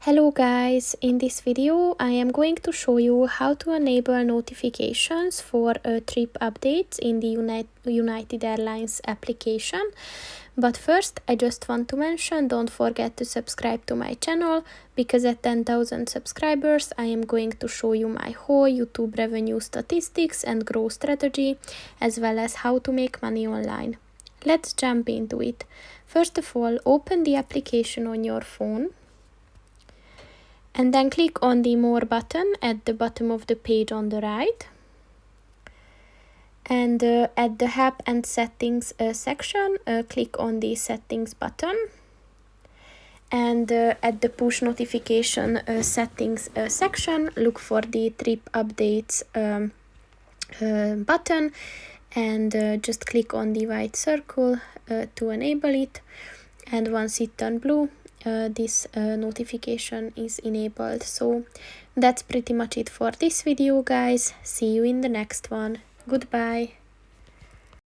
Hello guys, in this video I am going to show you how to enable notifications for trip updates in the United Airlines application. But first I just want to mention, don't forget to subscribe to my channel, because at 10,000 subscribers I am going to show you my whole YouTube revenue statistics and growth strategy, as well as how to make money online. Let's jump into it. First of all, open the application on your phone. And then click on the More button at the bottom of the page on the right. And at the App and Settings section, click on the Settings button. And at the Push Notification Settings section, look for the Trip Updates button. And just click on the white circle to enable it. And once it turns blue, this notification is enabled. So that's pretty much it for this video, guys. See you in the next one. Goodbye.